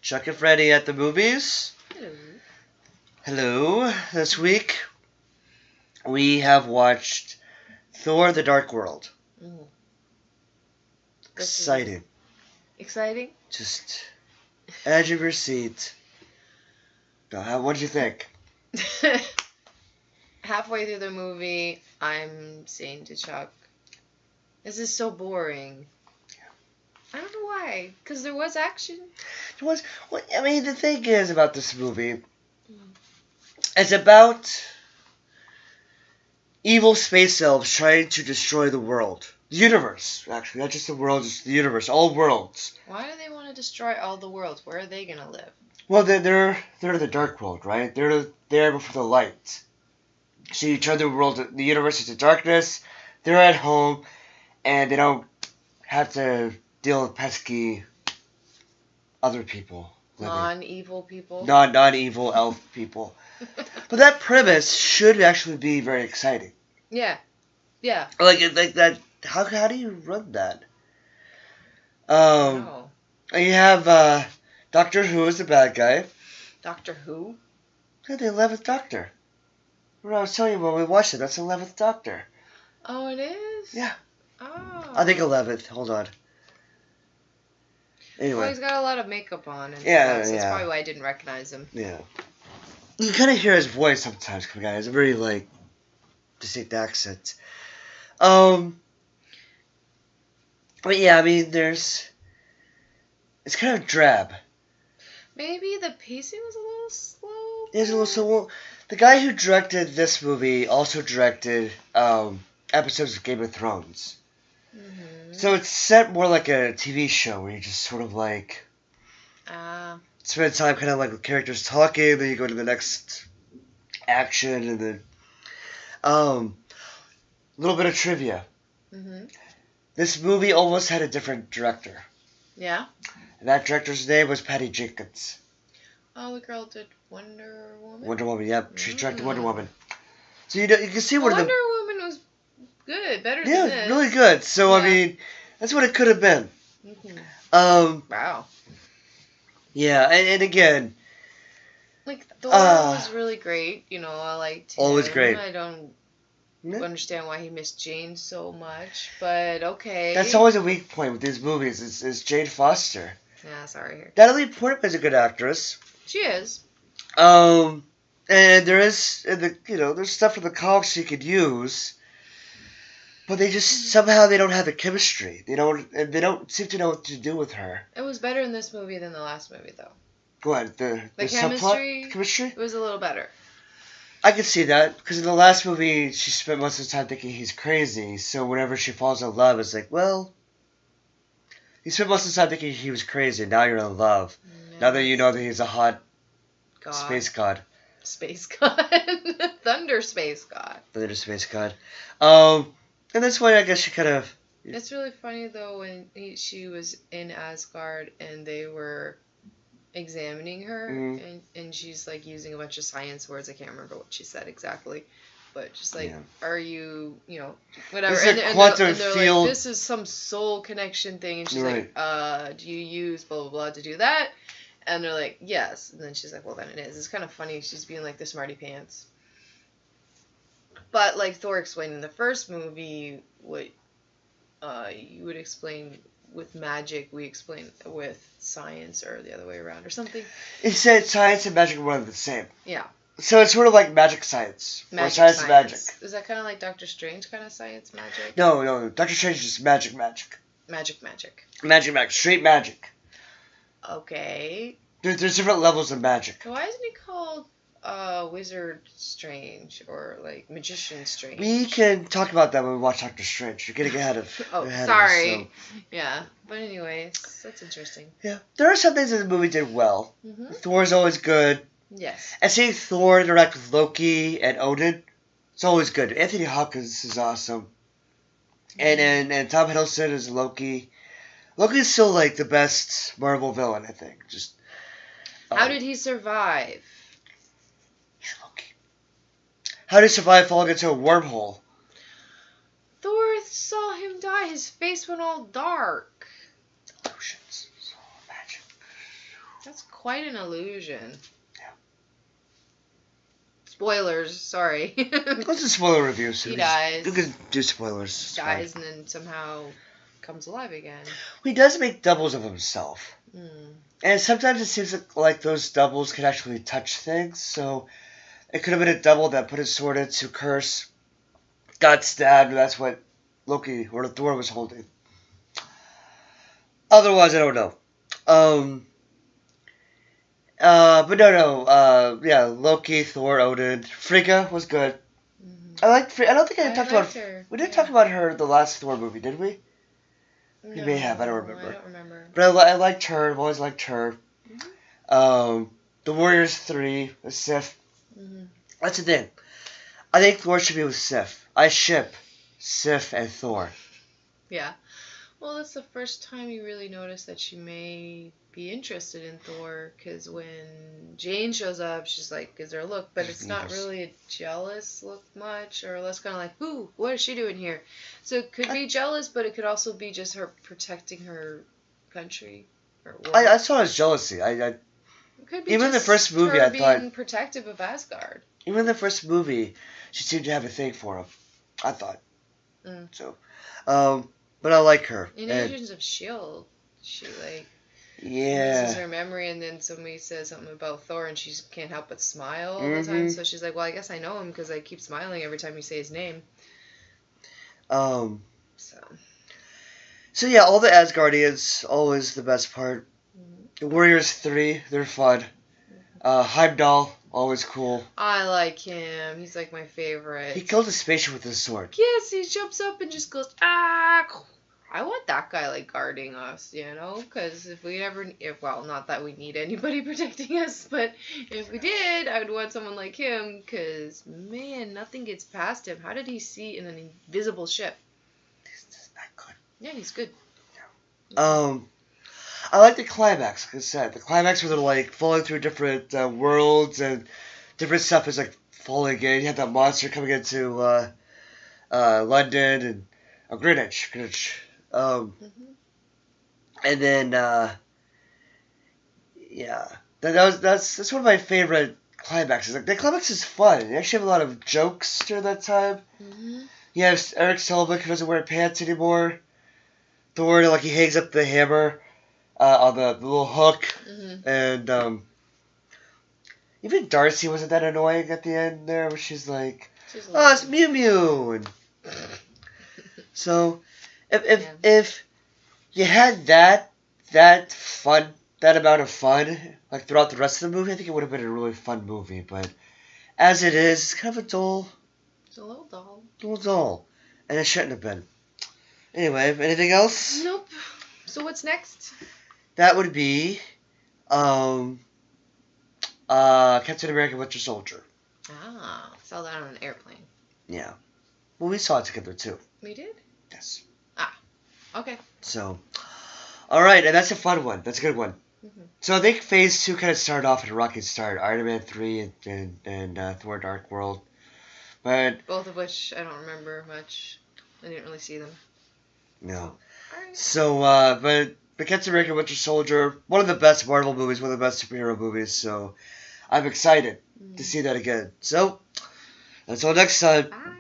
Chuck and Freddy at the movies. Hello. Hello. This week we have watched Thor: The Dark World. Mm. Exciting. Exciting? Just edge of your seat. What did you think? Halfway through the movie, I'm saying to Chuck, this is so boring. I don't know why. Because there was action. It was. Well, I mean, the thing is about this movie, it's about evil space elves trying to destroy the world. The universe, actually. Not just the world, just the universe. All worlds. Why do they want to destroy all the worlds? Where are they going to live? Well, they're the dark world, right? They're there before the light. So you turn the universe into darkness. They're at home, and they don't have to deal with pesky other people. Non-evil people? Non-evil elf people. But that premise should actually be very exciting. Yeah. Yeah. Like that. How do you run that? Wow. You have Doctor Who is the bad guy. Doctor Who? Yeah, the 11th Doctor. What I was telling you when we watched it, that's the 11th Doctor. Oh, it is? Yeah. Oh. I think 11th. Hold on. Anyway. Well, he's got a lot of makeup on and Yeah, stuff, so yeah. that's probably why I didn't recognize him. Yeah. You kind of hear his voice sometimes coming out. It's a very, distinct accent. But yeah, I mean, it's kind of drab. Maybe the pacing was a little slow. It's a little slow. The guy who directed this movie also directed episodes of Game of Thrones. Mm-hmm. So it's set more like a TV show where you just sort of spend time kind of like with characters talking, then you go to the next action, and then a little bit of trivia. Mm-hmm. This movie almost had a different director. Yeah? And that director's name was Patty Jenkins. Oh, the girl did Wonder Woman? Wonder Woman, yep. She directed Wonder Woman. So you can see Wonder Woman was good, better than this. Yeah, really good. So, yeah. I mean, that's what it could have been. Mm-hmm. Wow. Yeah, and again... Thor was really great. I liked him. Always great. I don't understand why he missed Jane so much, but okay. That's always a weak point with these movies, is Jane Foster. Yeah, sorry. Natalie Portman's a good actress. She is. And there is, there's stuff in the comics she could use, but somehow they don't have the chemistry. They don't seem to know what to do with her. It was better in this movie than the last movie, though. What, the chemistry? Subplot chemistry? It was a little better. I could see that, because in the last movie, she spent most of the time thinking he's crazy, so whenever she falls in love, it's like, well, you spent most of the time thinking he was crazy, now you're in love. No. Now that you know that he's a hot space god. Space god. Thunder space god. Thunder space god. And that's why I guess she kind of... It's really funny, though, when she was in Asgard, and they were examining her, and she's using a bunch of science words. I can't remember what she said exactly, but just are you, whatever. And they're like, this is some soul connection thing, and she's like, do you use blah blah blah to do that? And they're like, yes. And then she's like, well, then it is. It's kind of funny. She's being like the smarty pants. But like Thor explained in the first movie, what you would explain with magic, we explain with science, or the other way around, or something. It said science and magic were one and the same. Yeah. So it's sort of like magic science. Or science and magic. Is that kind of like Doctor Strange kind of science magic? No. Doctor Strange is just magic. Magic. Magic. Straight magic. Okay. There's different levels of magic. Why isn't he called Wizard Strange or Magician Strange? We can talk about that when we watch Doctor Strange. You're getting ahead of. Sorry. Of us, so. Yeah, but anyways, that's interesting. Yeah, there are some things that the movie did well. Mm-hmm. Thor's always good. Yes. And seeing Thor interact with Loki and Odin, it's always good. Anthony Hopkins is awesome. Mm-hmm. And Tom Hiddleston is Loki. Loki's still the best Marvel villain, I think. How did he survive? He's Loki. How did he survive falling into a wormhole? Thor saw him die. His face went all dark. Illusions. It's all magic. That's quite an illusion. Yeah. Spoilers, sorry. What's a spoiler review? So He dies. You can do spoilers. Dies and then somehow comes alive again. He does make doubles of himself. Mm. And sometimes it seems like those doubles can actually touch things, so it could have been a double that put his sword into curse, got stabbed, and that's what Loki or Thor was holding. Otherwise, I don't know. But no. Yeah, Loki, Thor, Odin. Frigga was good. Mm-hmm. I like Frigga. I don't think I talked about her. We didn't talk about her in the last Thor movie, did we? We may have. I don't remember. I don't remember. But I liked her. I've always liked her. Mm-hmm. The Warriors 3, the Sif. Mm-hmm. That's the thing. I think Thor should be with Sif. I ship Sif and Thor. Yeah. Well, that's the first time you really notice that she may be interested in Thor, because when Jane shows up, she's like, gives her a look, but it's not really a jealous look much, or less kind of like, ooh, what is she doing here? So it could be jealous, but it could also be just her protecting her country. Or I saw it as jealousy. it could be even just the first movie, her I thought being protective of Asgard. Even in the first movie, she seemed to have a thing for him. I thought. Mm. So, but I like her. In Agents of S.H.I.E.L.D., she loses her memory, and then somebody says something about Thor, and she can't help but smile all the time. So she's like, well, I guess I know him because I keep smiling every time you say his name. So yeah, all the Asgardians, always the best part. The Warriors 3, they're fun. Heimdall, always cool. I like him. He's like my favorite. He killed a spaceship with his sword. Yes, he jumps up and just goes, ah! I want that guy, like, guarding us, you know? Because not that we need anybody protecting us, but if we did, I would want someone like him, because, man, nothing gets past him. How did he see in an invisible ship? He's not good. Yeah, he's good. Yeah. I like the climax, like I said. The climax where they're, like, falling through different worlds, and different stuff is, like, falling in. You have that monster coming into London, and Greenwich. And then, yeah. That's one of my favorite climaxes. Like, the climax is fun. You actually have a lot of jokes during that time. Mm-hmm. You have Eric Silva, who doesn't wear pants anymore. Thor, like, he hangs up the hammer on the little hook. Mm-hmm. And, even Darcy wasn't that annoying at the end there, where she's like, oh, it's Mew Mew! And so, if you had that amount of fun, like, throughout the rest of the movie, I think it would have been a really fun movie, but as it is, it's kind of a dull. It's a little dull. A little dull. And it shouldn't have been. Anyway, anything else? Nope. So what's next? That would be, Captain America Winter Soldier. Ah, saw that on an airplane. Yeah. Well, we saw it together, too. We did? Yes. Ah, okay. So, alright, and that's a fun one. That's a good one. Mm-hmm. So I think Phase 2 kind of started off at a rocky start. Iron Man 3 and Thor Dark World. But both of which I don't remember much. I didn't really see them. No. Alright. So, but Captain America Winter Soldier, one of the best Marvel movies, one of the best superhero movies, so I'm excited to see that again. So, until next time. Bye.